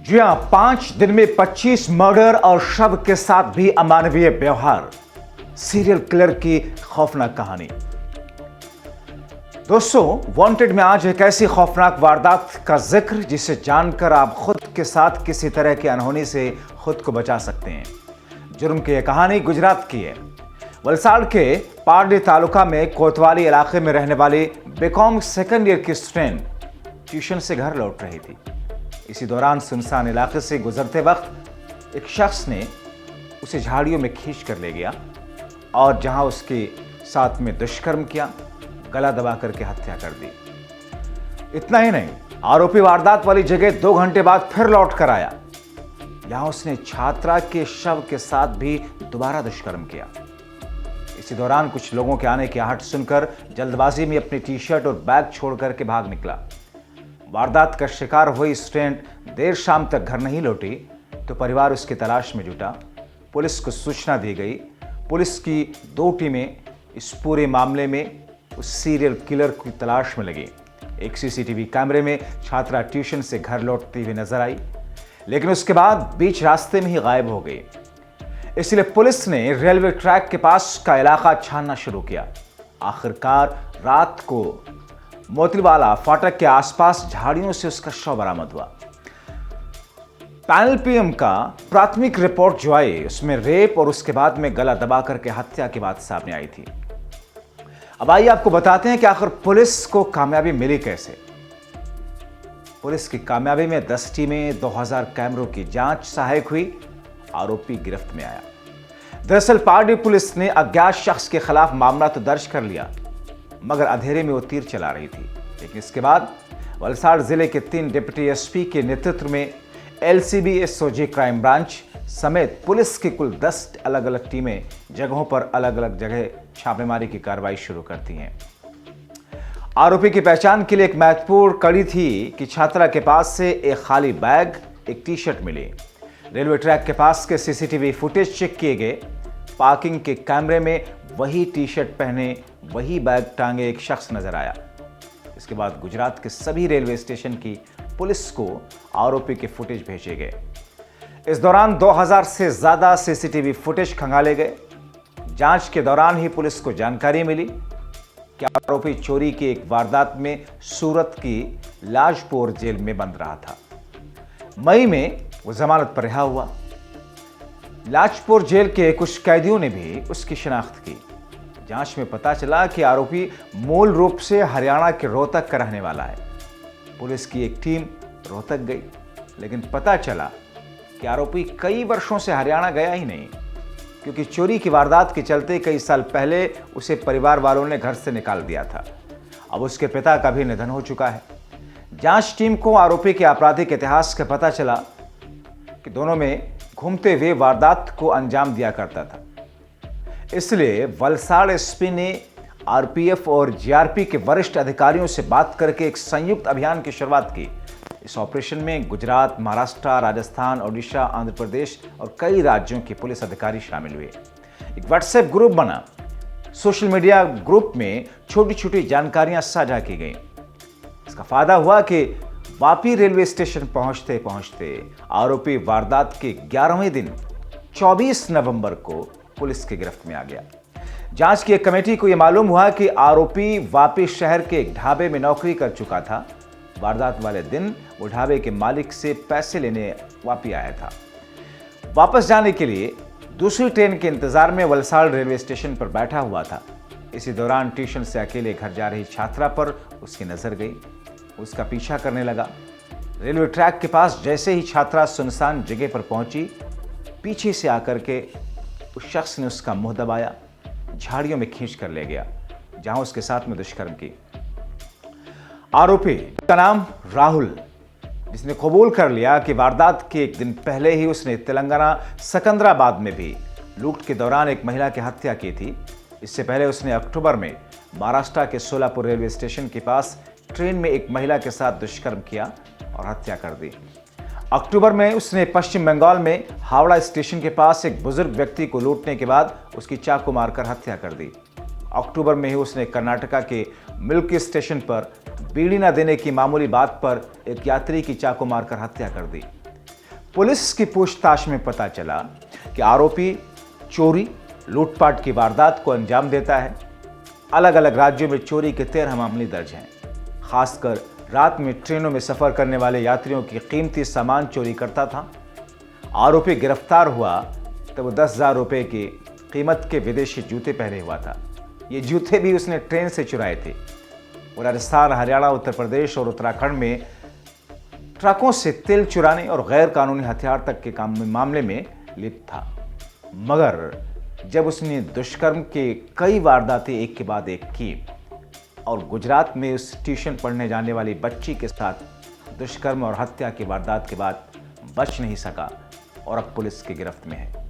जी हां, 5 दिन में 25 मर्डर और शव के साथ भी अमानवीय व्यवहार। सीरियल किलर की खौफनाक कहानी। दोस्तों, वांटेड में आज एक ऐसी खौफनाक वारदात का जिक्र जिसे जानकर आप खुद के साथ किसी तरह की अनहोनी से खुद को बचा सकते हैं। जुर्म की यह कहानी गुजरात की है। वलसाड़ के पारडी तालुका में कोतवाली इलाके में रहने वाली बीकॉम सेकंड ईयर की स्टूडेंट ट्यूशन से घर लौट रही थी। इसी दौरान सुनसान इलाके से गुजरते वक्त एक शख्स ने उसे झाड़ियों में खींच कर ले गया और जहां उसके साथ में दुष्कर्म किया, गला दबा करके हत्या कर दी। इतना ही नहीं, आरोपी वारदात वाली जगह 2 घंटे बाद फिर लौट कर आया। यहां उसने छात्रा के शव के साथ भी दोबारा दुष्कर्म किया। इसी दौरान कुछ लोगों के आने की आहट सुनकर जल्दबाजी में अपनी टी शर्ट और बैग छोड़ करके भाग निकला। वारदात का शिकार हुई स्टूडेंट देर शाम तक घर नहीं लौटी तो परिवार उसकी तलाश में जुटा। पुलिस को सूचना दी गई। पुलिस की 2 टीमें इस पूरे मामले में उस सीरियल किलर की तलाश में लगी। एक सीसीटीवी कैमरे में छात्रा ट्यूशन से घर लौटती हुई नजर आई, लेकिन उसके बाद बीच रास्ते में ही गायब हो गई। इसलिए पुलिस ने रेलवे ट्रैक के पास का इलाका छानना शुरू किया। आखिरकार रात को मोतीवाला फाटक के आसपास झाड़ियों से उसका शव बरामद हुआ। पैनल पीएम का प्राथमिक रिपोर्ट जो आई उसमें रेप और उसके बाद में गला दबा करके हत्या की बात सामने आई थी। अब आइए आपको बताते हैं कि आखिर पुलिस को कामयाबी मिली कैसे। पुलिस की कामयाबी में 10 टीमें 2000 कैमरों की जांच सहायक हुई। आरोपी गिरफ्त में आया। दरअसल पारडी पुलिस ने अज्ञात शख्स के खिलाफ मामला तो दर्ज कर लिया, मगर अंधेरे में वो तीर चला रही थी। लेकिन इसके बाद वलसाड़ जिले के 3 डिप्टी एसपी के नेतृत्व में एलसीबी एसओजी क्राइम ब्रांच समेत पुलिस की कुल 10 अलग अलग टीमें जगहों पर अलग अलग जगह छापेमारी की कार्रवाई शुरू करती हैं। आरोपी की पहचान के लिए एक महत्वपूर्ण कड़ी थी कि छात्रा के पास से एक खाली बैग, एक टी शर्ट मिली। रेलवे ट्रैक के पास के सीसीटीवी फुटेज चेक किए गए। पार्किंग के कैमरे में वही टी शर्ट पहने, वही बैग टांगे एक शख्स नजर आया। इसके बाद गुजरात के सभी रेलवे स्टेशन की पुलिस को आरोपी के फुटेज भेजे गए। इस दौरान 2000 से ज्यादा सीसीटीवी फुटेज खंगाले गए। जांच के दौरान ही पुलिस को जानकारी मिली कि आरोपी चोरी की एक वारदात में सूरत की लाजपुर जेल में बंद रहा था। मई में वो जमानत पर रिहा हुआ। लाजपुर जेल के कुछ कैदियों ने भी उसकी शिनाख्त की। जांच में पता चला कि आरोपी मूल रूप से हरियाणा के रोहतक का रहने वाला है। पुलिस की एक टीम रोहतक गई, लेकिन पता चला कि आरोपी कई वर्षों से हरियाणा गया ही नहीं, क्योंकि चोरी की वारदात के चलते कई साल पहले उसे परिवार वालों ने घर से निकाल दिया था। अब उसके पिता का भी निधन हो चुका है। जांच टीम को आरोपी के आपराधिक इतिहास का पता चला कि दोनों में घूमते हुए वारदात को अंजाम दिया करता था। इसलिए वलसाड़ एसपी ने आरपीएफ और जीआरपी के वरिष्ठ अधिकारियों से बात करके एक संयुक्त अभियान की शुरुआत की। इस ऑपरेशन में गुजरात, महाराष्ट्र, राजस्थान, ओडिशा, आंध्र प्रदेश और कई राज्यों के पुलिस अधिकारी शामिल हुए। एक व्हाट्सएप ग्रुप बना। सोशल मीडिया ग्रुप में छोटी छोटी जानकारियां साझा की गई। इसका फायदा हुआ कि वापी रेलवे स्टेशन पहुंचते पहुंचते आरोपी वारदात के 11वें दिन 24 नवंबर को पुलिस की गिरफ्त में आ गया। जांच की एक कमेटी को यह मालूम हुआ कि आरोपी वापी शहर के एक ढाबे में नौकरी कर चुका था। वारदात वाले दिन वो ढाबे के मालिक से पैसे लेने वापी आया था। वापस जाने के लिए दूसरी ट्रेन के इंतजार में वलसाड़ रेलवे स्टेशन पर बैठा हुआ था। इसी दौरान ट्यूशन से अकेले घर जा रही छात्रा पर उसकी नजर गई। उसका पीछा करने लगा। रेलवे ट्रैक के पास जैसे ही छात्रा सुनसान जगह पर पहुंची, पीछे से आकर के उस शख्स ने उसका मुंह दबाया, झाड़ियों में खींच कर ले गया, जहां उसके साथ में दुष्कर्म की। आरोपी का नाम राहुल, जिसने कबूल कर लिया कि वारदात के एक दिन पहले ही उसने तेलंगाना सिकंदराबाद में भी लूट के दौरान एक महिला की हत्या की थी। इससे पहले उसने अक्टूबर में महाराष्ट्र के सोलापुर रेलवे स्टेशन के पास ट्रेन में एक महिला के साथ दुष्कर्म किया और हत्या कर दी। अक्टूबर में उसने पश्चिम बंगाल में हावड़ा स्टेशन के पास एक बुजुर्ग व्यक्ति को लूटने के बाद उसकी चाकू मारकर हत्या कर दी। अक्टूबर में ही उसने कर्नाटका के मिल्की स्टेशन पर बीड़ी न देने की मामूली बात पर एक यात्री की चाकू मारकर हत्या कर दी। पुलिस की पूछताछ में पता चला कि आरोपी चोरी, लूटपाट की वारदात को अंजाम देता है। अलग अलग राज्यों में चोरी के 13 मामले दर्ज हैं। खासकर रात में ट्रेनों में सफर करने वाले यात्रियों की कीमती सामान चोरी करता था। आरोपी गिरफ्तार हुआ तब वो 10,000 रुपए की कीमत के विदेशी जूते पहने हुआ था। ये जूते भी उसने ट्रेन से चुराए थे। वो राजस्थान, हरियाणा, उत्तर प्रदेश और उत्तराखंड में ट्रकों से तेल चुराने और गैर कानूनी हथियार तक के मामले में लिप्त था। मगर जब उसने दुष्कर्म के कई वारदातें एक के बाद एक की और गुजरात में उस ट्यूशन पढ़ने जाने वाली बच्ची के साथ दुष्कर्म और हत्या की वारदात के बाद बच नहीं सका और अब पुलिस की गिरफ्त में है।